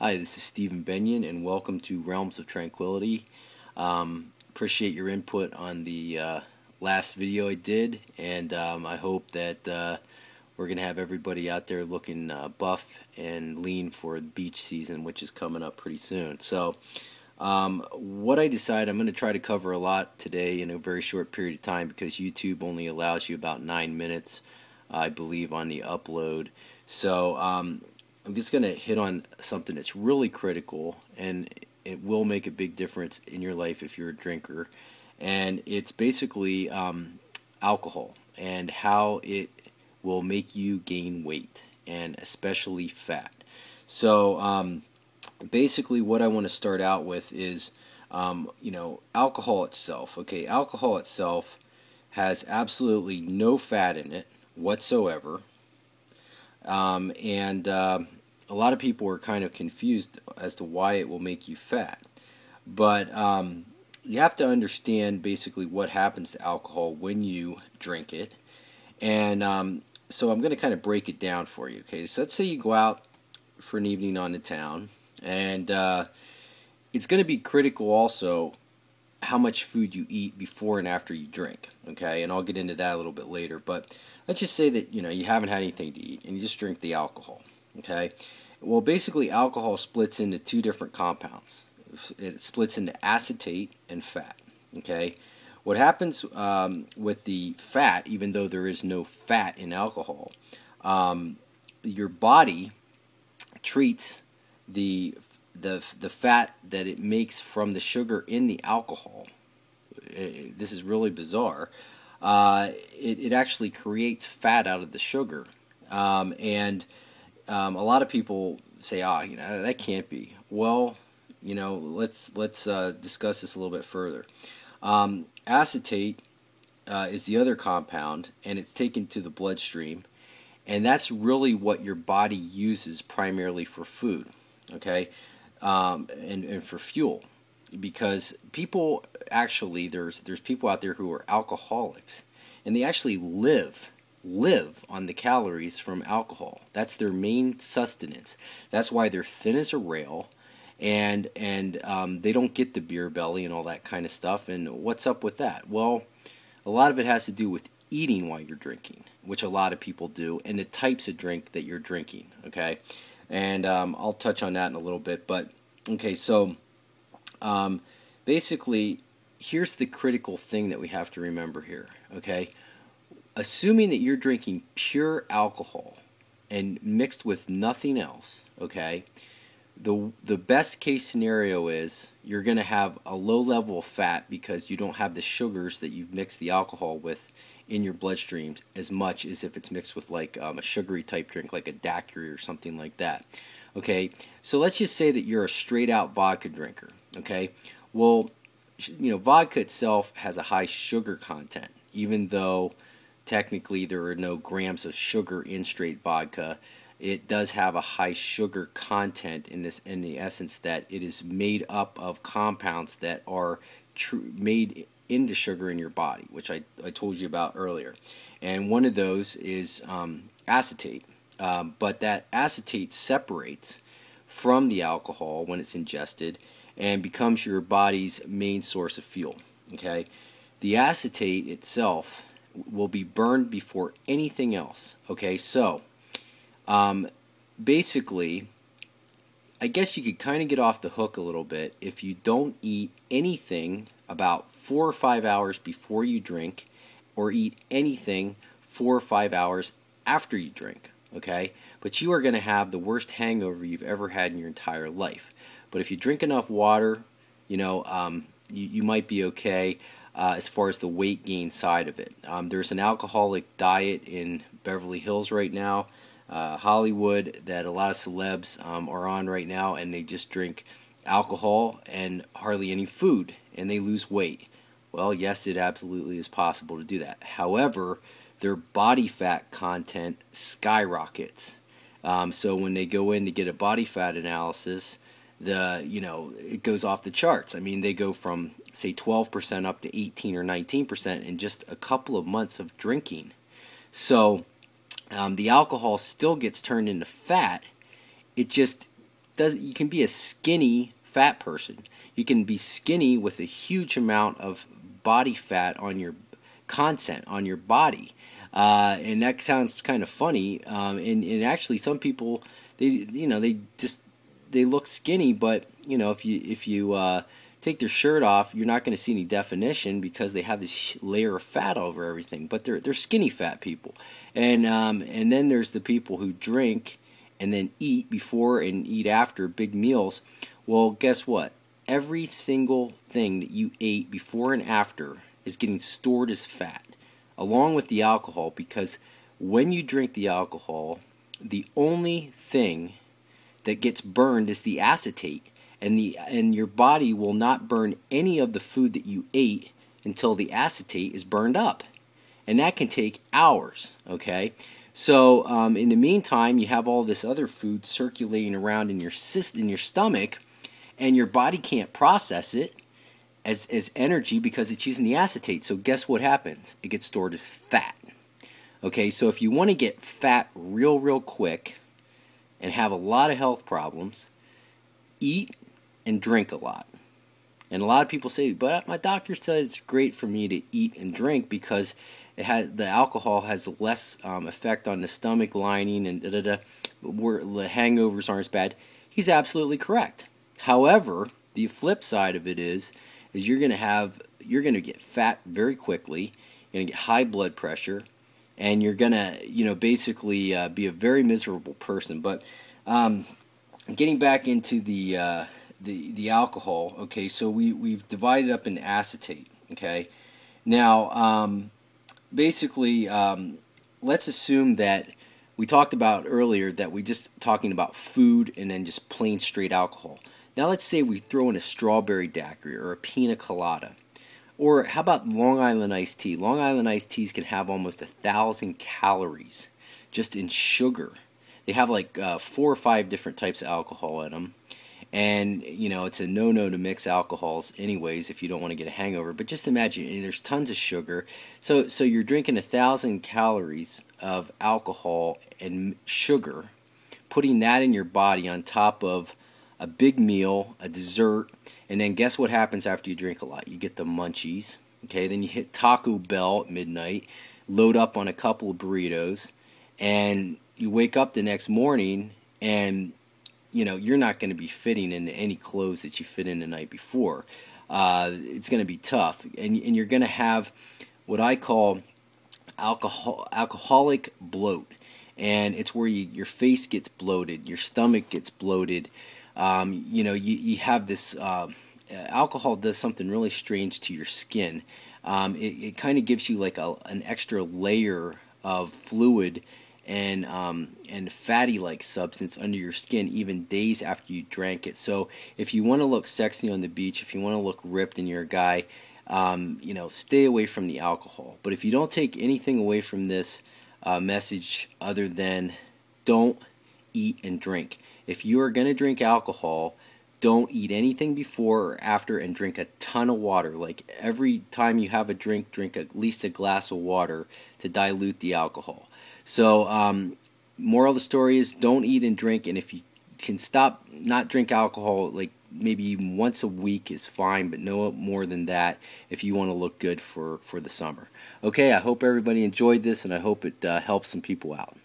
Hi, this is Stephen Benyon, and welcome to Realms of Tranquility. Appreciate your input on the last video I did, and I hope that we're going to have everybody out there looking buff and lean for the beach season, which is coming up pretty soon. So, what I decided, I'm going to try to cover a lot today in a very short period of time because YouTube only allows you about 9 minutes, I believe, on the upload. So, I'm just going to hit on something that's really critical, and it will make a big difference in your life if you're a drinker. And it's basically alcohol and how it will make you gain weight, and especially fat. So basically what I want to start out with is, alcohol itself. Okay, alcohol itself has absolutely no fat in it whatsoever. And a lot of people are kind of confused as to why it will make you fat. But you have to understand basically what happens to alcohol when you drink it. And so I'm going to kind of break it down for you. Okay, so let's say you go out for an evening on the town, and it's going to be critical also how much food you eat before and after you drink. Okay, and I'll get into that a little bit later. But let's just say that you haven't had anything to eat and you just drink the alcohol. Okay, well, basically alcohol splits into two different compounds. It splits into acetate and fat. Okay, what happens with the fat, even though there is no fat in alcohol, your body treats the fat that it makes from the sugar in the alcohol. This is really bizarre. It actually creates fat out of the sugar, and a lot of people say, that can't be. Well, let's discuss this a little bit further. Acetate is the other compound, and it's taken to the bloodstream, and that's really what your body uses primarily for food. Okay, and for fuel, because people actually there's people out there who are alcoholics, and they actually live on the calories from alcohol. That's their main sustenance. That's why they're thin as a rail, and they don't get the beer belly and all that kind of stuff. And what's up with that? Well, a lot of it has to do with eating while you're drinking, which a lot of people do, and the types of drink that you're drinking. Okay, and I'll touch on that in a little bit. But okay, so basically, here's the critical thing that we have to remember here. Okay, assuming that you're drinking pure alcohol and mixed with nothing else. Okay, the best case scenario is you're going to have a low level of fat because you don't have the sugars that you've mixed the alcohol with in your bloodstream as much as if it's mixed with like a sugary type drink like a daiquiri or something like that. Okay, so let's just say that you're a straight out vodka drinker. Okay, well, vodka itself has a high sugar content, even though technically there are no grams of sugar in straight vodka. It does have a high sugar content in the essence that it is made up of compounds that are made into sugar in your body, which I told you about earlier. And one of those is acetate. But that acetate separates from the alcohol when it's ingested and becomes your body's main source of fuel. Okay, the acetate itself will be burned before anything else. Okay, so basically, I guess you could kind of get off the hook a little bit if you don't eat anything about 4 or 5 hours before you drink, or eat anything 4 or 5 hours after you drink. Okay, but you are going to have the worst hangover you've ever had in your entire life. But if you drink enough water, you might be okay as far as the weight gain side of it. There's an alcoholic diet in Beverly Hills right now, Hollywood, that a lot of celebs are on right now, and they just drink alcohol and hardly any food, and they lose weight. Well, yes, it absolutely is possible to do that. However, their body fat content skyrockets. So when they go in to get a body fat analysis, it goes off the charts. I mean, they go from say 12% up to 18 or 19% in just a couple of months of drinking. So the alcohol still gets turned into fat. It just you can be a skinny fat person. You can be skinny with a huge amount of body fat on your content on your body, and that sounds kind of funny. And actually, some people they look skinny, but if you take their shirt off, you're not going to see any definition because they have this layer of fat over everything. But they're skinny fat people, and then there's the people who drink and then eat before and eat after big meals. Well, guess what? Every single thing that you ate before and after is getting stored as fat, along with the alcohol, because when you drink the alcohol, the only thing that gets burned is the acetate, and your body will not burn any of the food that you ate until the acetate is burned up, and that can take hours. Okay, so in the meantime, you have all this other food circulating around in your stomach, and your body can't process it as energy because it's using the acetate. So guess what happens? It gets stored as fat. Okay, so if you want to get fat real quick and have a lot of health problems, eat and drink a lot. And a lot of people say, but my doctor said it's great for me to eat and drink because the alcohol has less effect on the stomach lining and where the hangovers aren't as bad. He's absolutely correct. However, the flip side of it is you're going to get fat very quickly. You're going to get high blood pressure, and you're going to basically be a very miserable person. But getting back into the alcohol, okay, so we've divided up into acetate. Okay, now basically let's assume that we talked about earlier that we just talking about food and then just plain straight alcohol. Now let's say we throw in a strawberry daiquiri or a pina colada. Or how about Long Island iced tea? Long Island iced teas can have almost 1,000 calories just in sugar. They have like 4 or 5 different types of alcohol in them. And, it's a no-no to mix alcohols anyways if you don't want to get a hangover. But just imagine, there's tons of sugar. So you're drinking 1,000 calories of alcohol and sugar, putting that in your body on top of a big meal, a dessert, and then guess what happens after you drink a lot? You get the munchies. Okay, then you hit Taco Bell at midnight, load up on a couple of burritos, and you wake up the next morning and you're not going to be fitting into any clothes that you fit in the night before. It's going to be tough, and you're going to have what I call alcoholic bloat, and it's where your face gets bloated, your stomach gets bloated. You have this alcohol does something really strange to your skin. It kind of gives you like an extra layer of fluid and fatty-like substance under your skin even days after you drank it. So if you want to look sexy on the beach, if you want to look ripped and you're a guy, stay away from the alcohol. But if you don't take anything away from this message other than don't eat and drink. If you are going to drink alcohol, don't eat anything before or after and drink a ton of water. Like every time you have a drink at least a glass of water to dilute the alcohol. So moral of the story is don't eat and drink, and if you can not drink alcohol, like maybe even once a week is fine, but no more than that if you want to look good for the summer. Okay, I hope everybody enjoyed this, and I hope it helps some people out.